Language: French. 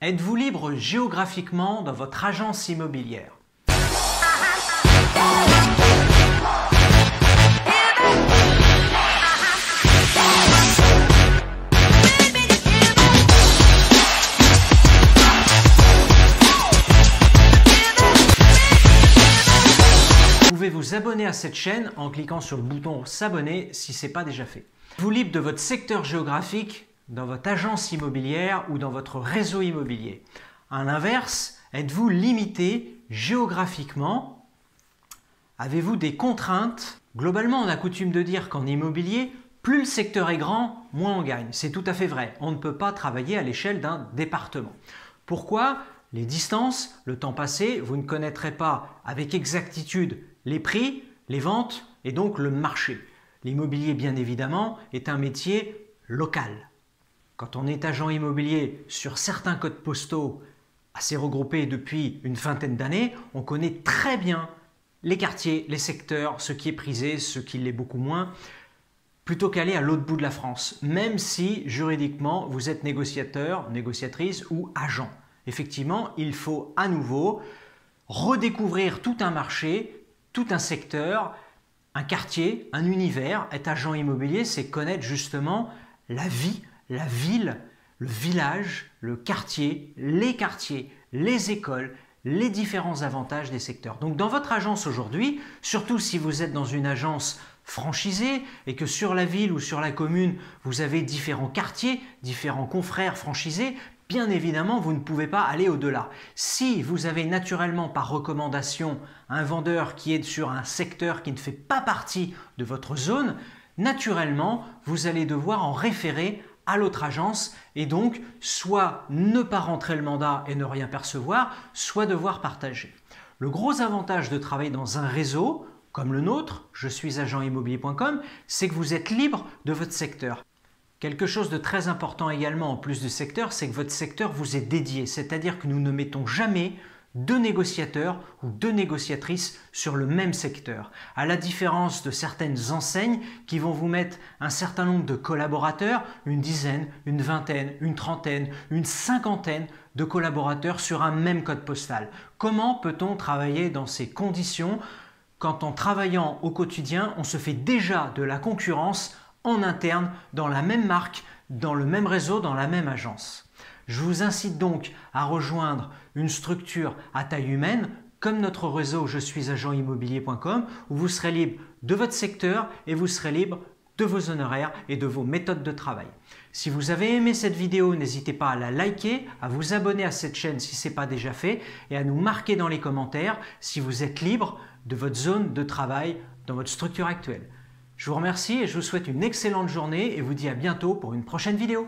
Êtes-vous libre géographiquement dans votre agence immobilière? Vous pouvez vous abonner à cette chaîne en cliquant sur le bouton s'abonner si ce n'est pas déjà fait. Êtes-vous libre de votre secteur géographique dans votre agence immobilière ou dans votre réseau immobilier? À l'inverse, êtes-vous limité géographiquement? Avez-vous des contraintes? Globalement, on a coutume de dire qu'en immobilier, plus le secteur est grand, moins on gagne. C'est tout à fait vrai. On ne peut pas travailler à l'échelle d'un département. Pourquoi? Les distances, le temps passé, vous ne connaîtrez pas avec exactitude les prix, les ventes et donc le marché. L'immobilier, bien évidemment, est un métier local. Quand on est agent immobilier sur certains codes postaux assez regroupés depuis une vingtaine d'années, on connaît très bien les quartiers, les secteurs, ce qui est prisé, ce qui l'est beaucoup moins, plutôt qu'aller à l'autre bout de la France, même si juridiquement vous êtes négociateur, négociatrice ou agent. Effectivement, il faut à nouveau redécouvrir tout un marché, tout un secteur, un quartier, un univers. Être agent immobilier, c'est connaître justement la vie, la ville, le village, le quartier, les écoles, les différents avantages des secteurs. Donc dans votre agence aujourd'hui, surtout si vous êtes dans une agence franchisée et que sur la ville ou sur la commune, vous avez différents quartiers, différents confrères franchisés, bien évidemment, vous ne pouvez pas aller au-delà. Si vous avez naturellement par recommandation un vendeur qui est sur un secteur qui ne fait pas partie de votre zone, naturellement, vous allez devoir en référer à l'autre agence et donc soit ne pas rentrer le mandat et ne rien percevoir, soit devoir partager. Le gros avantage de travailler dans un réseau comme le nôtre, je suis agentimmobilier.com, c'est que vous êtes libre de votre secteur. Quelque chose de très important également en plus du secteur, c'est que votre secteur vous est dédié, c'est-à-dire que nous ne mettons jamais deux négociateurs ou deux négociatrices sur le même secteur. À la différence de certaines enseignes qui vont vous mettre un certain nombre de collaborateurs, une dizaine, une vingtaine, une trentaine, une cinquantaine de collaborateurs sur un même code postal. Comment peut-on travailler dans ces conditions quand en travaillant au quotidien, on se fait déjà de la concurrence en interne, dans la même marque, dans le même réseau, dans la même agence? Je vous incite donc à rejoindre une structure à taille humaine comme notre réseau je suis agentimmobilier.com où vous serez libre de votre secteur et vous serez libre de vos honoraires et de vos méthodes de travail. Si vous avez aimé cette vidéo, n'hésitez pas à la liker, à vous abonner à cette chaîne si ce n'est pas déjà fait et à nous marquer dans les commentaires si vous êtes libre de votre zone de travail dans votre structure actuelle. Je vous remercie et je vous souhaite une excellente journée et vous dis à bientôt pour une prochaine vidéo.